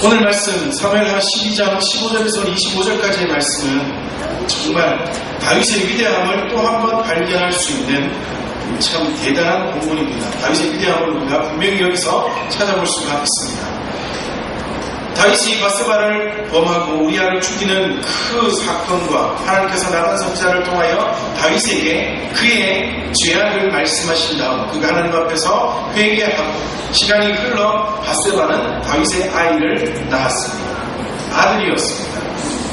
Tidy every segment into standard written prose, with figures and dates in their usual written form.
오늘 말씀 사무엘하 12장 15절에서 25절까지의 말씀은 정말 다윗의 위대함을 또 한 번 발견할 수 있는 참 대단한 본문입니다. 다윗의 위대함을 우리가 분명히 여기서 찾아볼 수가 있습니다. 다윗이 바세바를 범하고 우리아를 죽이는 그 사건과 하나님께서 나단 선지자를 통하여 다윗에게 그의 죄악을 말씀하신 다음 그가 하나님 앞에서 회개하고 시간이 흘러 바세바는 다윗의 아이를 낳았습니다. 아들이었습니다.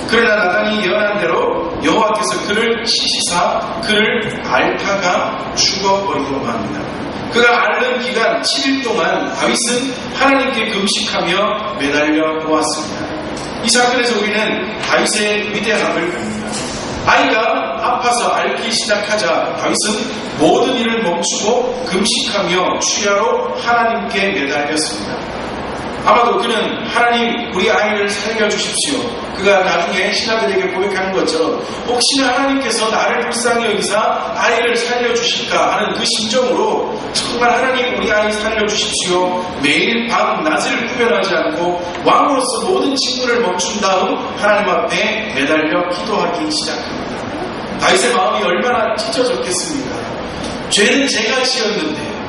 그러나 나단이 예언한 대로 여호와께서 그를 시시사 그를 앓다가 죽어버리고 맙니다. 그가 앓는 기간 7일 동안 다윗은 하나님께 금식하며 매달려 보았습니다. 이 사건에서 우리는 다윗의 위대함을 봅니다. 아이가 아파서 앓기 시작하자 다윗은 모든 일을 멈추고 금식하며 추야로 하나님께 매달렸습니다. 아마도 그는 하나님 우리 아이를 살려주십시오. 그가 나중에 신하들에게 고백하는 것처럼 혹시나 하나님께서 나를 불쌍히 여기사 아이를 살려주실까 하는 그 심정으로 정말 하나님 우리 아이 살려주십시오. 매일 밤 낮을 구별하지 않고 왕으로서 모든 직분을 멈춘 다음 하나님 앞에 매달려 기도하기 시작합니다. 다윗의 마음이 얼마나 찢어졌겠습니까? 죄는 제가 지었는데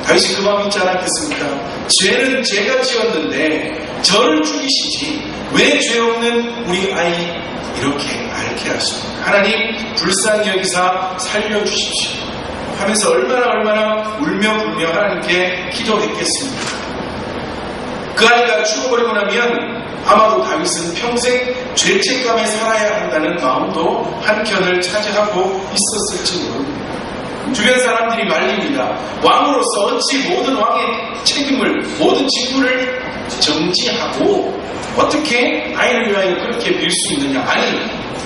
다윗이 그 마음이 있지 않았겠습니까? 죄는 제가 지었는데 저를 죽이시지 왜 죄 없는 우리 아이 이렇게 앓게 하십니까? 하나님 불쌍히 여기사 살려주십시오 하면서 얼마나 울며 불며 하나님께 기도했겠습니까? 그 아이가 죽어버리고 나면 아마도 다윗은 평생 죄책감에 살아야 한다는 마음도 한켠을 차지하고 있었을지 모릅니다. 주변 사람들이 말립니다. 왕으로서 어찌 모든 왕의 책임을 모든 직무를 정지하고 어떻게 아이를 위하여 그렇게 빌 수 있느냐. 아니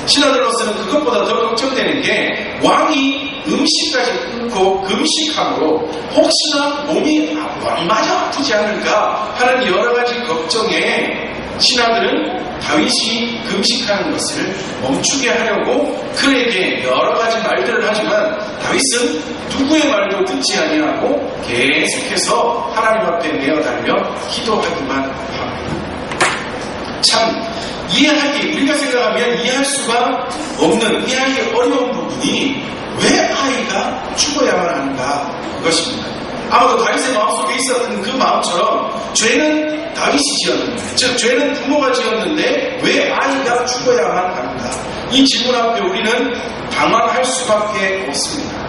신하들로서는 그것보다 더 걱정되는 게 왕이 음식까지 끊고 금식함으로 혹시나 몸이 왕마저 아프지 않을까 하는 여러 가지 걱정에 신하들은 다윗이 금식하는 것을 멈추게 하려고 그에게 여러 가지 말들을 하지만 다윗은 누구의 말도 듣지 아니하고 계속해서 하나님 앞에 내어달려 기도하기만 합니다. 참 우리가 생각하면 이해할 수가 없는 이해하기 어려운 부분이 왜 아이가 죽어야만 하는가 그것입니다. 아마도 다윗의 마음속에 있었던 그 마음처럼 죄는 다윗이 지었는데 즉 죄는 부모가 지었는데 왜 아이가 죽어야만 하는가 이 질문 앞에 우리는 당황할 수밖에 없습니다.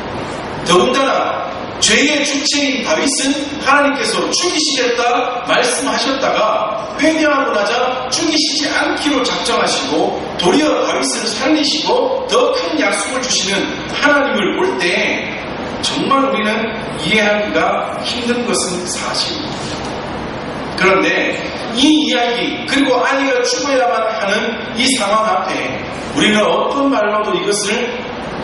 더군다나 죄의 주체인 다윗은 하나님께서 죽이시겠다 말씀하셨다가 회개하고 나자 죽이시지 않기로 작정하시고 도리어 다윗을 살리시고 더 큰 약속을 주시는 하나님을 볼 때 정말 우리는 이해하기가 힘든 것은 사실입니다. 그런데 이 이야기 그리고 아이가 죽어야만 하는 이 상황 앞에 우리는 어떤 말로도 이것을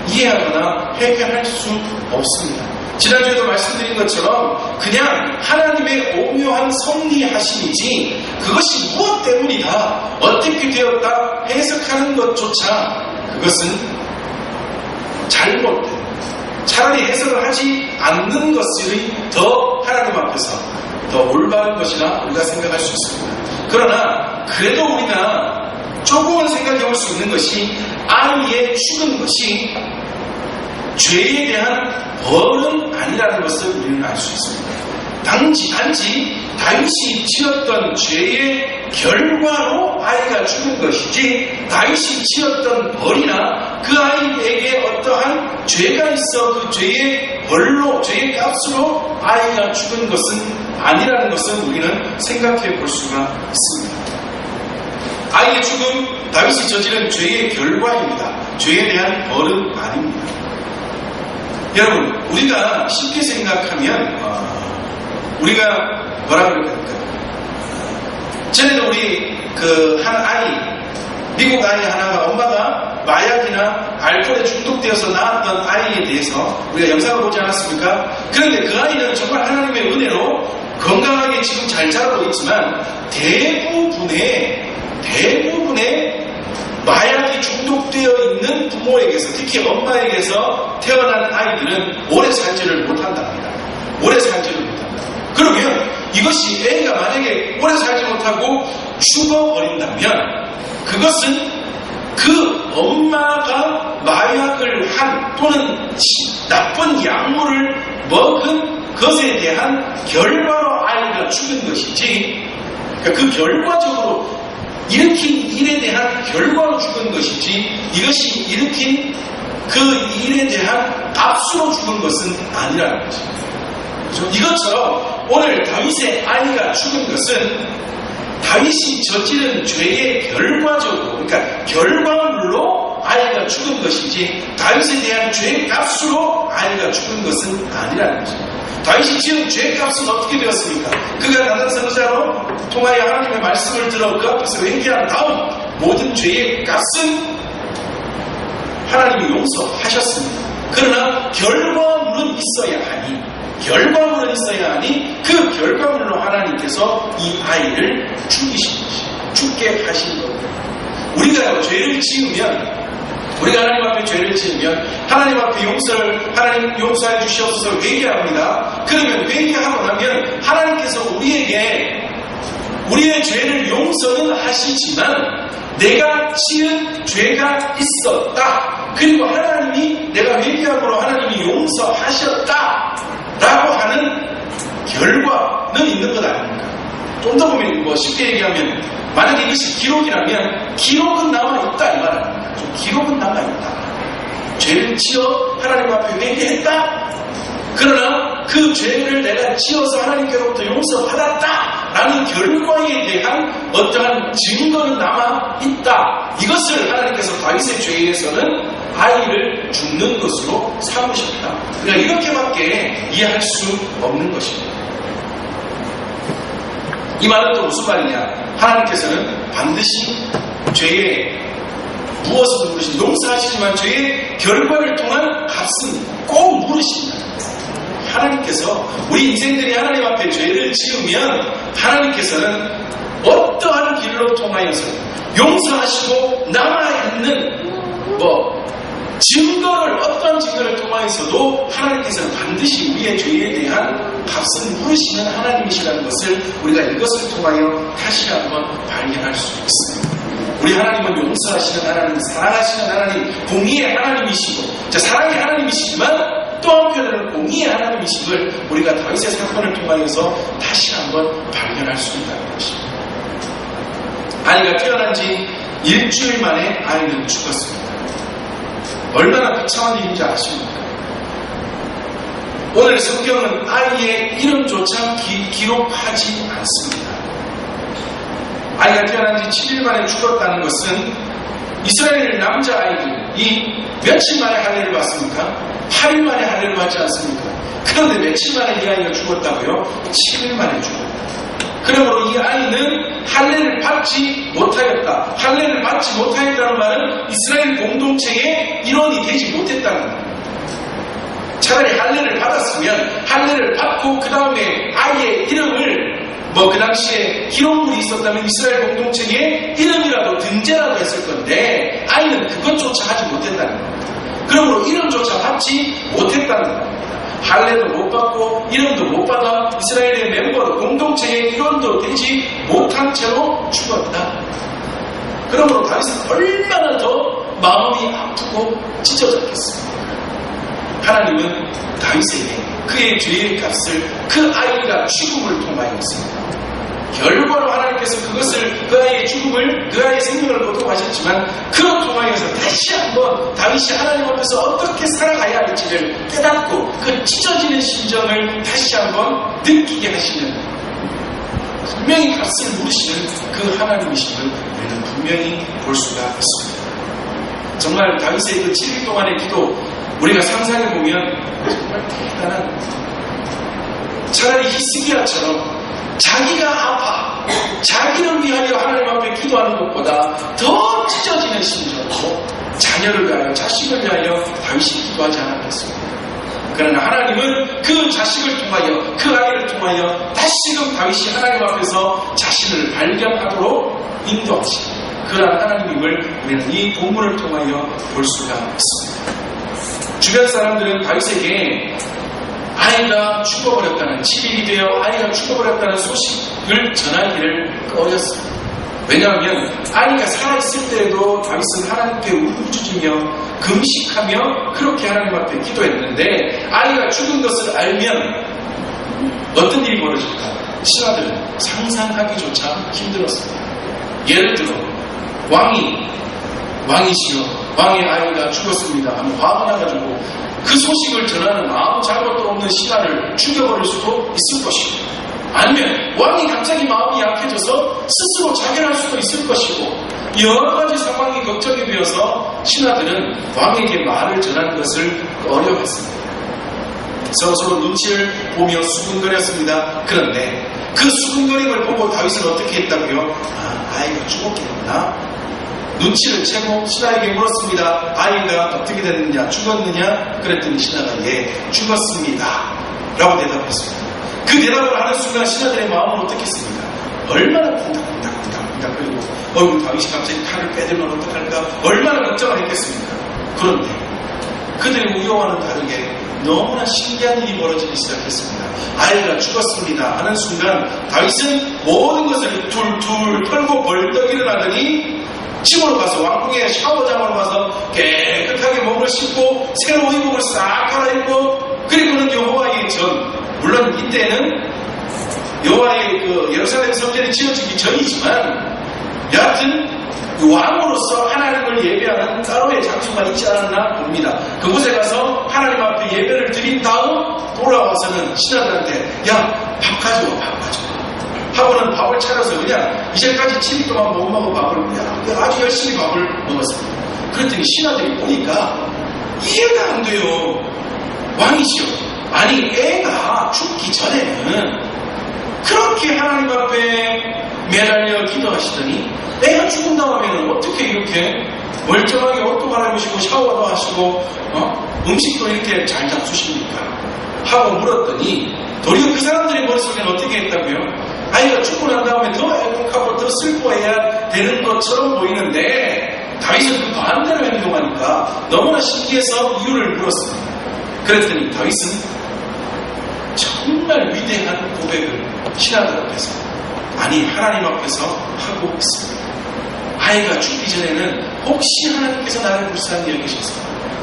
이해하거나 해결할 수 없습니다. 지난주에도 말씀드린 것처럼 그냥 하나님의 오묘한 섭리하심이지 그것이 무엇 때문이다 어떻게 되었다 해석하는 것조차 그것은 잘못된 차라리 해석을 하지 않는 것이 더 하나님 앞에서 더 올바른 것이라 우리가 생각할 수 있습니다. 그러나 그래도 우리가 조금은 생각해 볼 수 있는 것이 아이의 죽은 것이 죄에 대한 벌은 아니라는 것을 우리는 알 수 있습니다. 단지 다윗이 지었던 죄의 결과로 아이가 죽은 것이지 다윗이 지었던 벌이나 그 아이에게 어떠한 죄가 있어 그 죄의 벌로 죄의 값으로 아이가 죽은 것은 아니라는 것을 우리는 생각해 볼 수가 있습니다. 아이의 죽음 다윗이 저지른 죄의 결과입니다. 죄에 대한 벌은 아닙니다. 여러분 우리가 쉽게 생각하면 우리가 뭐라 그럴까? 전에도 우리 한 아이 미국 아이 하나가 엄마가 마약이나 알코올에 중독되어서 낳았던 아이에 대해서 우리가 영상을 보지 않았습니까? 그런데 그 아이는 정말 하나님의 은혜로 건강하게 지금 잘 자라고 있지만 대부분의 마약이 중독되어 있는 부모에게서 특히 엄마에게서 태어난 아이들은 오래 살지를 못한답니다. 오래 살지를 못한다. 그러면 이것이 애가 만약에 오래 살지 못하고 죽어버린다면 그것은 그 엄마가 마약을 한 또는 나쁜 약물을 먹은 것에 대한 결과로 아이가 죽은 것이지, 그 결과적으로 일으킨 일에 대한 결과로 죽은 것이지, 이것이 일으킨 그 일에 대한 값으로 죽은 것은 아니라는 거죠. 그렇죠? 이것처럼 오늘 다윗의 아이가 죽은 것은 다윗이 저지른 죄의 결과적으로, 그러니까 결과물로 아이가 죽은 것이지 다윗에 대한 죄의 값으로 아이가 죽은 것은 아니라는 거죠. 다윗이 지은 죄의 값은 어떻게 되었습니까? 그가 나단 선지자로 통하여 하나님의 말씀을 들어 그 앞에서 회개한 다음 모든 죄의 값은 하나님이 용서하셨습니다. 그러나 결과물은 있어야 하니 그 결과물로 하나님께서 이 아이를 죽게 하신 겁니다. 우리가 죄를 지으면, 우리가 하나님 앞에 죄를 지으면 하나님 앞에 하나님 용서해 주시옵소서 회개합니다. 그러면 회개하고 나면 하나님께서 우리에게 우리의 죄를 용서는 하시지만 내가 지은 죄가 있었다, 그리고 하나님이 내가 회개함으로 하나님이 용서하셨다 라고 하는 결과는 있는 것 아닙니까? 좀 더 보면 쉽게 얘기하면 만약에 이것이 기록이라면 기록은 남아있다 이 말 아닙니까? 좀 기록은 남아있다. 죄를 지어 하나님 앞에 회개했다. 그러나 그 죄를 내가 지어서 하나님께로부터 용서받았다 라는 결과에 대한 어떠한 증거는 남아있다. 이것을 하나님께서 다윗의 죄에서는 아이를 죽는 것으로 삼으셨다. 그러니까 이렇게밖에 이해할 수 없는 것입니다. 이 말은 또 무슨 말이냐? 하나님께서는 반드시 죄에 무엇을 물으신, 용서하시지만 죄의 결과를 통한 값은 꼭 물으신다. 하나님께서 우리 인생들이 하나님 앞에 죄를 지으면 하나님께서는 어떠한 길로 통하여서 용서하시고 남아있는 어떠한 증거를 통하여서도 하나님께서는 반드시 우리의 죄에 대한 값은 물으시는 하나님이시라는 것을 우리가 이것을 통하여 다시 한번 발견할 수 있습니다. 우리 하나님은 용서하시는 하나님, 사랑하시는 하나님, 공의의 하나님이시고, 사랑의 하나님이시지만 또 한편으로는 공의의 하나님이심을 우리가 다윗의 사건을 통하여서 다시 한번 발견할 수 있다는 것입니다. 아이가 태어난 지 일주일 만에 아이는 죽었습니다. 얼마나 비참한 일인지 아십니까? 오늘 성경은 아이의 이름조차 기록하지 않습니다. 아이가 태어난 지 7일 만에 죽었다는 것은 이스라엘 남자아이들이 며칠 만에 할례를 받습니까? 8일 만에 할례를 받지 않습니까? 그런데 며칠 만에 이 아이가 죽었다고요? 7일 만에 죽었다. 그러므로 이 아이는 할례를 받지 못하였다. 할례를 받지 못하였다는 말은 이스라엘 공동체의 일원이 되지 못했다는 겁니다. 차라리 할례를 받았으면 할례를 받고 그 다음에 아이의 이름을 그 당시에 기록물이 있었다면 이스라엘 공동체의 이름이라도 등재라도 했을 건데 아이는 그것조차 하지 못했다는 겁니다. 그러므로 이름조차 받지 못했다는 겁니다. 할례도 못 받고 이름도 못 받아 이스라엘의 멤버로 공동체의 일원도 되지 못한 채로 죽었다. 그러므로 다윗은 얼마나 더 마음이 아프고 찢어졌겠습니까? 하나님은 다윗에게 그의 죄의 값을 그 아이가 죽음을 통하였습니다. 결과로 하나님께서 그 아이의 죽음을, 그 아이의 생명을 고통하셨지만 그로 통하여서 다시 한번 다윗이 하나님 앞에서 어떻게 살아가야 할지를 깨닫고 그 찢어지는 심정을 다시 한번 느끼게 하시는, 분명히 값을 물으시는 그 하나님이심을 우리는 분명히 볼 수가 있습니다. 정말 다윗의 그 7일 동안의 기도 우리가 상상해보면 정말 대단한, 차라리 히스기야처럼 자기가 아파 자기를 위하여 하나님 앞에 기도하는 것보다 더 찢어지는 심정으로 자녀를 위하여, 자식을 위하여 다윗이 기도하지 않았겠습니까? 그러나 하나님은 그 자식을 통하여, 그 아이를 통하여 다시금 다윗이 하나님 앞에서 자신을 발견하도록 인도하시는 그러한 하나님임을 우리는 이 본문을 통하여 볼 수가 있습니다. 주변 사람들은 다윗에게 아이가 죽어버렸다는, 7일이 되어 아이가 죽어버렸다는 소식을 전하기를 꺼렸습니다. 왜냐하면 아이가 살아있을 때에도 다윗은 하나님께 울부짖으며 금식하며 그렇게 하나님 앞에 기도했는데, 아이가 죽은 것을 알면 어떤 일이 벌어질까? 신하들은 상상하기조차 힘들었습니다. 예를 들어 왕이시여, 왕의 아이가 죽었습니다 하면 화가 나가지고 그 소식을 전하는 아무 잘못도 없는 신하를 죽여버릴 수도 있을 것이고, 아니면 왕이 갑자기 마음이 약해져서 스스로 자결할 수도 있을 것이고, 여러 가지 상황이 걱정이 되어서 신하들은 왕에게 말을 전하는 것을 꺼려했습니다. 서로 눈치를 보며 수군거렸습니다. 그런데 그 수군거림을 보고 다윗은 어떻게 했다고요? 아이가 죽었겠구나. 눈치를 채고 신하에게 물었습니다. 아이가 어떻게 됐느냐, 죽었느냐? 그랬더니 신하가 예, 죽었습니다 라고 대답했습니다. 그 대답을 하는 순간 신하들의 마음은 어떻겠습니까? 얼마나 쿵닥쿵닥 그리고 다윗이 갑자기 칼을 빼들면 어떡할까? 얼마나 걱정을 했겠습니까? 그런데 그들의 우려와는 다르게 너무나 신기한 일이 벌어지기 시작했습니다. 아이가 죽었습니다 하는 순간 다윗은 모든 것을 툴툴 털고 벌떡 일어나더니 집으로 가서 왕궁의 샤워장으로 가서 깨끗하게 몸을 씻고 새로 의복을 싹 갈아입고, 그리고는 여호와의 전, 물론 이때는 여호와의 그 예루살렘 성전이 지어지기 전이지만 여하튼 왕으로서 하나님을 예배하는 따로의 장소가 있지 않았나 봅니다. 그곳에 가서 하나님 앞에 예배를 드린 다음 돌아와서는 신하들한테 야, 밥 가져와, 밥 가져와 하고는 밥을 차려서 그냥 이제까지 7일 동안 못 먹은 밥을 아주 열심히 밥을 먹었습니다. 그랬더니 신하들이 보니까 이해가 안 돼요. 왕이시여, 아니 애가 죽기 전에는 그렇게 하나님 앞에 매달려 기도하시더니 애가 죽은 다음에는 어떻게 이렇게 멀쩡하게 옷도 갈아입으시고 샤워도 하시고 음식도 이렇게 잘 잡수십니까? 하고 물었더니 도리어 그 사람들의 머릿속에는 어떻게 했다고요? 아이가 죽고 난 다음에 더 애국하고 더 슬퍼해야 되는 것처럼 보이는데 다윗은 그 반대로 행동하니까 너무나 신기해서 이유를 물었습니다. 그랬더니 다윗은 정말 위대한 고백을 신하들 앞에서, 아니 하나님 앞에서 하고 있습니다. 아이가 죽기 전에는 혹시 하나님께서 나를 불쌍히 여기셔서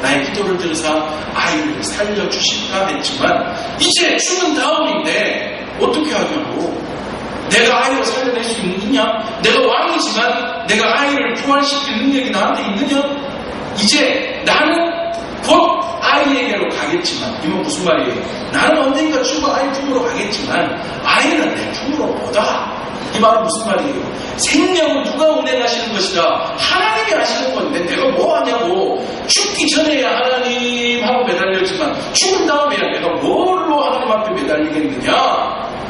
나의 기도를 들으사 아이를 살려주실까 했지만, 이제 죽은 다음인데 어떻게 하냐고, 내가 아이를 살려낼 수 있느냐? 내가 왕이지만 내가 아이를 부활시킬 능력이 나한테 있느냐? 이제 나는 곧 아이에게로 가겠지만, 이건 무슨 말이에요? 나는 언젠가 죽어 아이 품으로 가겠지만 아이는 내 품으로 못 와. 이 말은 무슨 말이에요? 생명은 누가 운행하시는 것이다? 하나님이 하시는 건데 내가 뭐 하냐고. 죽기 전에야 하나님하고 매달렸지만 죽은 다음에야 내가 뭘로 하나님 앞에 매달리겠느냐?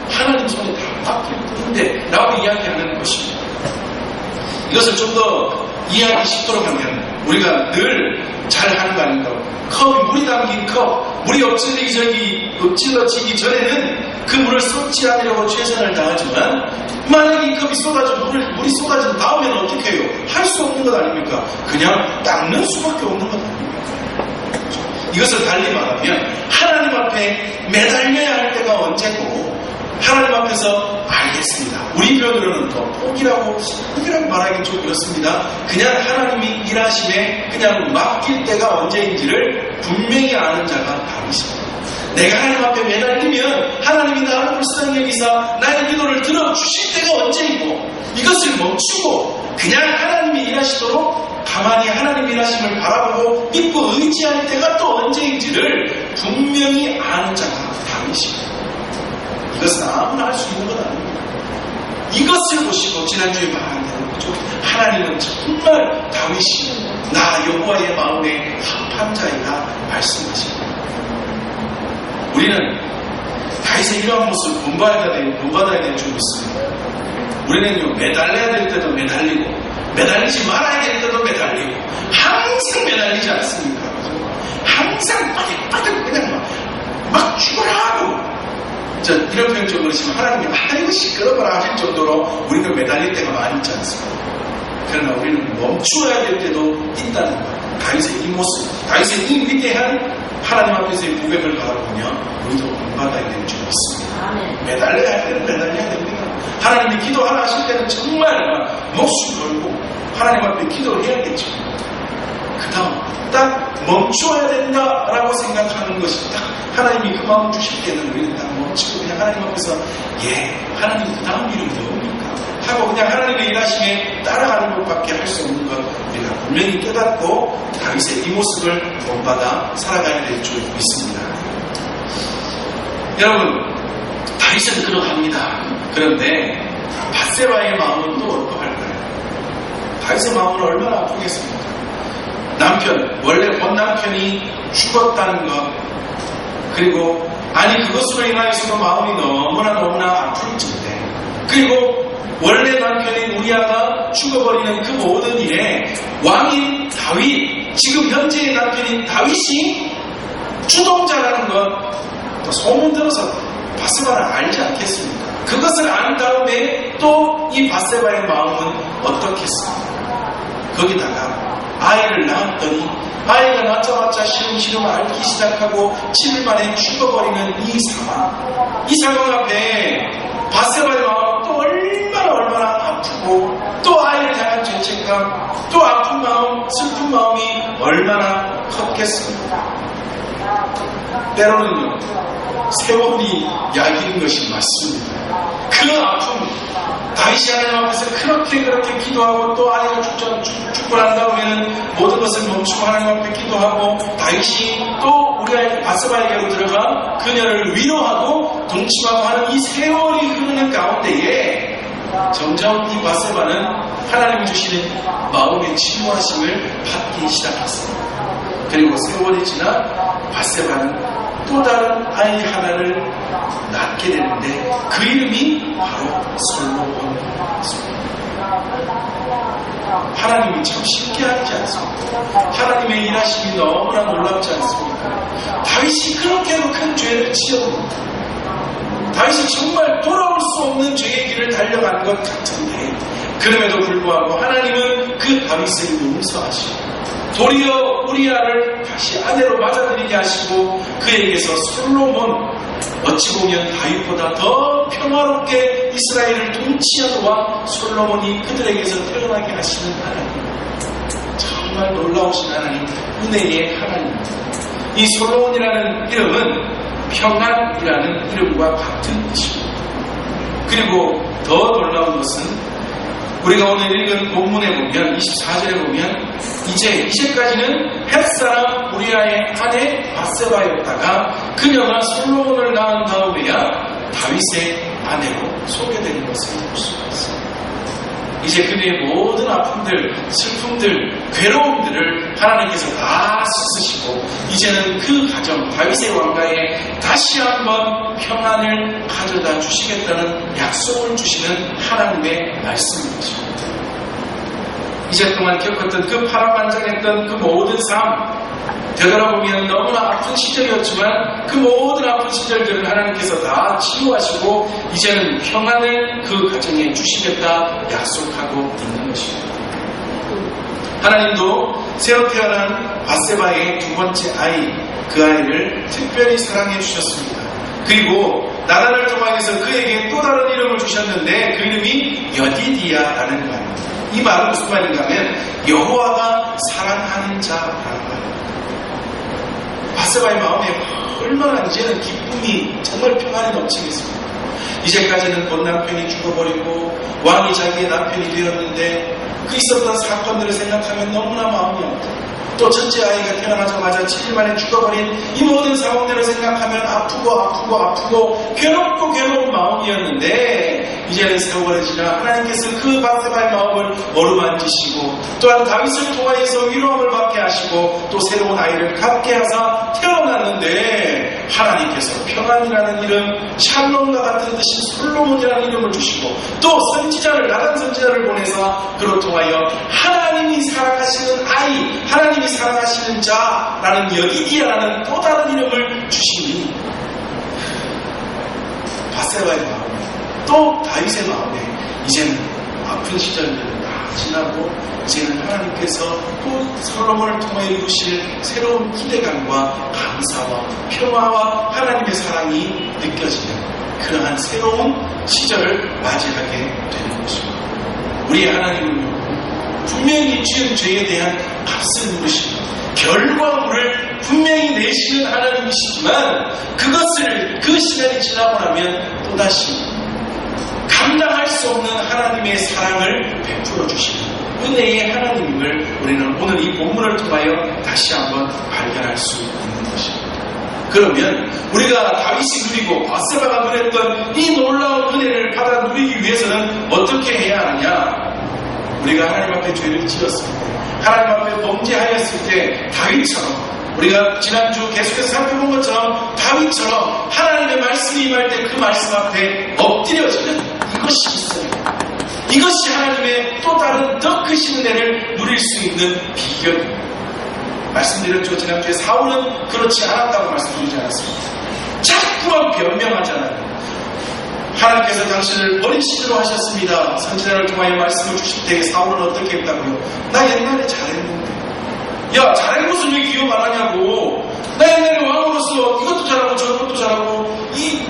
하나님 손에 다 맡길 뿐인데 라고 이야기하는 것입니다. 이것을 좀 더 이해하기 쉽도록 하면 우리가 늘 잘하는 거 아닌가. 컵이 물이 담긴 컵, 물이 엎질러지기 전에는 그 물을 쏟지 않으려고 최선을 다하지만, 만약에 이 컵이 물이 쏟아진 다음에는 어떻게 해요? 할 수 없는 것 아닙니까? 그냥 닦는 수밖에 없는 것 아닙니까? 이것을 달리 말하면 하나님 앞에 매달려야 할 때가 언제고, 하나님 앞에서 알겠습니다. 우리 표현으로는 더 포기라고 말하기 좀 그렇습니다. 그냥 하나님이 일하심에 그냥 맡길 때가 언제인지를 분명히 아는 자가 다윗입니다. 내가 하나님 앞에 매달리면 하나님이 나를 불쌍히 여기사 나의 기도를 들어주실 때가 언제이고, 이것을 멈추고 그냥 하나님이 일하시도록 가만히 하나님 일하심을 바라보고 믿고 의지할 때가 또 언제인지를 분명히 아는 자가 다윗입니다. 이것은 아무나 할 수 있는 것 아닙니다. 이것을 보시고 지난주에 말한 대로 하나님은 정말 다윗이 나 여호와의 마음에 합한 자이라 말씀하십니다. 우리는 다윗의 이러한 모습을 본받아야 될 줄 믿습니다. 우리는요, 매달려야 될 때도 매달리고 매달리지 말아야 될 때도 매달리고 항상 매달리지 않습니까? 항상 빠득빠득 그냥 막 죽어라 하고, 이런 표현 좀 그렇지만 하나님이 아이고 시끄러워라 하실 정도로 우리는 매달릴 때가 많이 있지 않습니까? 그러나 우리는 멈추어야 될 때도 있다는 거예요. 다윗의 이 모습, 다윗의 이 위대한 하나님 앞에서의 고백을 바라보며 우리도 본받아야 될 줄 믿습니다. 매달려야 할 때는 매달려야 됩니다. 하나님이 기도하라 하실 때는 정말 목숨 걸고 하나님 앞에 기도를 해야겠죠. 그 다음 딱 멈춰야 된다라고 생각하는 것이 딱 하나님이 그 마음 주실 때는 우리는 딱 멈추고 그냥 하나님 앞에서 하나님 그 다음 일은 뭡니까? 하고 그냥 하나님의 일하심에 따라가는 것밖에 할 수 없는 것 우리가 분명히 깨닫고 다윗의 이 모습을 본받아 살아가야 될 줄 믿습니다. 여러분, 다윗은 그러합니다. 그런데 밧세바의 마음은 또 어떡할까요? 다윗의 마음은 얼마나 아프겠습니까? 남편, 원래 본 남편이 죽었다는 것, 그리고 그것으로 인하여서도 마음이 너무나 아플 텐데, 그리고 원래 남편인 우리아가 죽어버리는 그 모든 일에 왕인 다윗, 지금 현재의 남편인 다윗이 주동자라는 것, 또 소문 들어서 밧세바는 알지 않겠습니까? 그것을 안 다음에 또 이 밧세바의 마음은 어떻겠습니까? 거기다가 아이를 낳았더니 아이가 낳자마자 시름시름 앓기 시작하고 7일 만에 죽어버리는 이 상황 앞에 밧세바의 마음은 또 얼마나 아프고 또 아이를 향한 죄책감, 또 아픈 마음, 슬픈 마음이 얼마나 컸겠습니까? 때로는요, 세월이 약인 것이 맞습니다. 그 아픔, 다윗이 하나님 앞에서 그렇게 기도하고 또 아이가 죽고 난 다음에는 모든 것을 멈추고 하나님 앞에 기도하고 다윗이 또 우리 밧세바에게로 들어가 그녀를 위로하고 동침하고 하는 이 세월이 흐르는 가운데에 점점 이 밧세바는 하나님이 주시는 마음의 치유하심을 받기 시작했습니다. 그리고 세월이 지나 밧세바는 또 다른 아이 하나를 낳게 되는데 그 이름이 바로 솔로몬입니다. 하나님이 참 쉽게 하지 않습니까? 하나님의 일하심이 너무나 놀랍지 않습니까? 다윗이 그렇게도 큰 죄를 지었습니다. 다윗이 정말 돌아올 수 없는 죄의 길을 달려간 것 같은데 그럼에도 불구하고 하나님은 그 다윗을 용서하시고 도리어 우리아를 다시 아내로 맞아들이게 하시고 그에게서 솔로몬, 어찌 보면 다윗보다 더 평화롭게 이스라엘을 통치한 왕 솔로몬이 그들에게서 태어나게 하시는 하나님, 정말 놀라우신 하나님, 은혜의 하나님입니다. 이 솔로몬이라는 이름은 평안이라는 이름과 같은 뜻입니다. 그리고 더 놀라운 것은 우리가 오늘 읽은 본문에 보면 24절에 보면 이제까지는 햇사람 우리아의 아내 밧세바였다가 그녀가 솔로몬을 낳은 다음에야 다윗의 아내로 소개되는 것을 볼 수가 있습니다. 이제 그녀의 모든 아픔들, 슬픔들, 괴로움들을 하나님께서 다 씻으시고 이제는 그 가정, 다윗의 왕가에 다시 한번 평안을 가져다 주시겠다는 약속을 주시는 하나님의 말씀인 것입니다. 이제 동안 겪었던 그 파란만장했던 그 모든 삶, 되돌아보면 너무나 아픈 시절이었지만 그 모든 아픈 시절들을 하나님께서 다 치유하시고 이제는 평안을 그 가정에 주시겠다 약속하고 있는 것입니다. 하나님도 새로 태어난 밧세바의 두 번째 아이, 그 아이를 특별히 사랑해 주셨습니다. 그리고 나단을 통하여서 그에게 또 다른 이름을 주셨는데 그 이름이 여디디야라는 말입니다. 이 말은 무슨 말인가 하면 여호와가 사랑하는 자라는 말입니다. 밧세바의 마음에 얼마나 이제는 기쁨이 정말 평안이 넘치겠습니까? 이제까지는 본 남편이 죽어버리고 왕이 자기의 남편이 되었는데 그 있었던 사건들을 생각하면 너무나 마음이 아프고 또 첫째 아이가 태어나자마자 7일 만에 죽어버린 이 모든 상황들을 생각하면 아프고 괴롭고 괴로운 마음이었는데 이제는 세월이 지나 하나님께서 그 밧세바의 마음을 어루만지시고 또한 다윗을 통하여서 위로함을 받게 하시고 또 새로운 아이를 갖게 하사 태어났는데 하나님께서 평안이라는 이름, 샬롬과 같은 뜻인 솔로몬이라는 이름을 주시고 또 선지자를 나단 선지자를 보내서 그로 통하여 하나님이 사랑하시는 아이, 하나님이 사랑하시는 자라는 여기디야라는 또 다른 이름을 주시니 밧세바의 마음에 또 다윗의 마음에 이제는 아픈 시절들은 다 지나고 이제는 하나님께서 또 솔로몬을 통해 이루실 새로운 기대감과 감사와 평화와 하나님의 사랑이 느껴지는 그러한 새로운 시절을 맞이하게 되는 것입니다. 우리의 하나님은요, 분명히 지은 죄에 대한 값을 물으시고 결과물을 분명히 내시는 하나님이시지만 그것을 그 시간이 지나고 나면 또다시 감당할 수 없는 하나님의 사랑을 베풀어 주시는 은혜의 하나님임을 우리는 오늘 이 본문을 통하여 다시 한번 발견할 수 있는 것입니다. 그러면 우리가 다윗이 누리고 바세바가 누렸던 이 놀라운 은혜를 받아 누리기 위해서는 어떻게 해야 하느냐? 우리가 하나님 앞에 죄를 지었을 때, 하나님 앞에 범죄하였을 때 다윗처럼, 우리가 지난주 계속해서 살펴본 것처럼 다윗처럼 하나님의 말씀이 임할 때 그 말씀 앞에 엎드려지는 이것이 있어요. 이것이 하나님의 또 다른 더 크신 은혜를 누릴 수 있는 비결입니다. 말씀드렸죠. 지난주에 사울은 그렇지 않았다고 말씀드리지 않았습니다. 자꾸만 변명하잖아요. 하나님께서 당신을 버리시기로 하셨습니다. 선지자를 통하여 말씀을 주실 때 사울은 어떻게 했다고요? 나 옛날에 잘했는데. 야, 잘한 것을 왜 기억 안 하냐고. 나 옛날에 왕으로서 이것도 잘하고 저것도 잘하고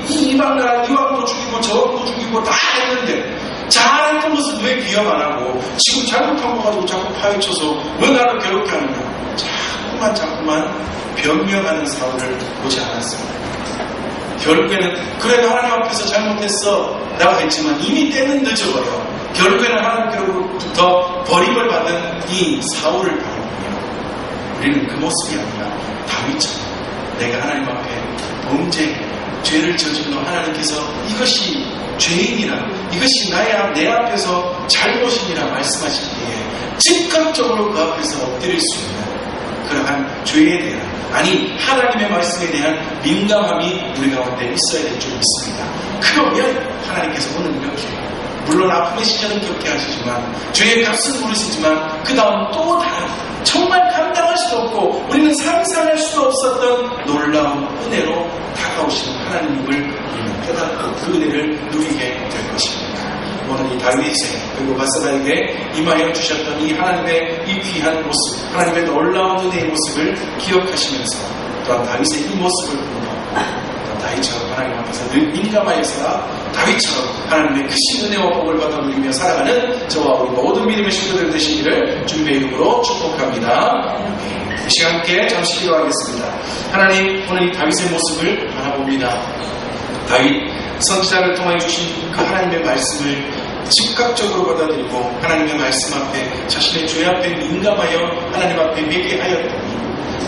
이방나라 이 왕도 죽이고 저 왕도 죽이고 다 했는데 잘했던 것을 왜 기억 안 하고 지금 잘못한 거 가지고 자꾸 파헤쳐서 왜 나를 괴롭게 하느냐. 자꾸만 변명하는 사울을 보지 않았습니다. 결국에는 그래도 하나님 앞에서 잘못했어 라고 했지만 이미 때는 늦어버려. 결국에는 하나님께로부터 버림을 받은 이 사울을 바라보며 우리는 그 모습이 아니라 다윗처럼 내가 하나님 앞에 범죄, 죄를 저질러 하나님께서 이것이 죄인이라, 이것이 내 앞에서 잘못이니라 말씀하실 때에 즉각적으로 그 앞에서 엎드릴 수 있는 그러한 죄에 대한, 아니 하나님의 말씀에 대한 민감함이 우리 가운데 있어야 될 줄 믿습니다. 그러면 하나님께서 오늘 이렇게 물론 아픔의 시절은 겪게 하시지만 죄의 값은 모르시지만 그 다음 또 다른 정말 감당할 수도 없고 우리는 상상할 수도 없었던 놀라운 은혜로 다가오시는 하나님을 우리는 깨닫고 그 은혜를 누리게 될 것입니다. 오늘 이 다윗의 그리고 바세바에게 임하여 주셨던 이 하나님의 이 귀한 모습, 하나님의 놀라운 은혜의 모습을 기억하시면서 또한 다윗의 이 모습을 보며 다윗처럼 하나님 앞에서 늘 민감하여서라 다윗처럼 하나님의 크신 은혜와 복을 받아 누리며 살아가는 저와 우리 모든 믿음의 식구들 되시기를 주님의 이름으로 축복합니다. 이 시간 함께 잠시 기도하겠습니다. 하나님, 오늘 이 다윗의 모습을 바라봅니다. 다윗 선지자를 통해 주신 그 하나님의 말씀을 즉각적으로 받아들이고 하나님의 말씀 앞에 자신의 죄 앞에 민감하여 하나님 앞에 매개하였더니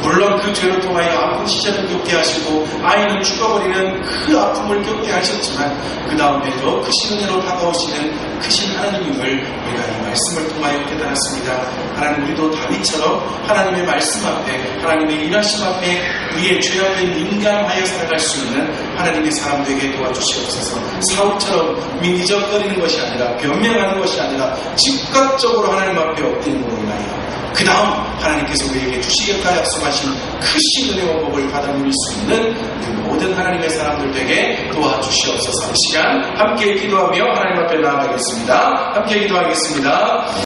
물론 그 죄로 통하여 아픈 시절을 겪게 하시고 아이는 죽어버리는 그 아픔을 겪게 하셨지만 그 다음에도 크신 은혜로 다가오시는 크신 하나님임을 우리가 이 말씀을 통하여 깨달았습니다. 하나님, 우리도 다윗처럼 하나님의 말씀 앞에 하나님의 일하심 앞에 우리의 죄 앞에 민감하여 살아갈 수 있는 하나님의 사람 되게 도와주시옵소서. 사울처럼 미기적거리는 것이 아니라 변명하는 것이 아니라 즉각적으로 하나님 앞에 엎드리는 것이 아니라 그 다음 하나님께서 우리에게 주시겠다 약속하신 크신 은혜와 복을 받아 누릴 수 있는 그 모든 하나님의 사람들 되게 도와주시옵소서. 이 시간 함께 기도하며 하나님 앞에 나아가겠습니다. 함께 기도하겠습니다.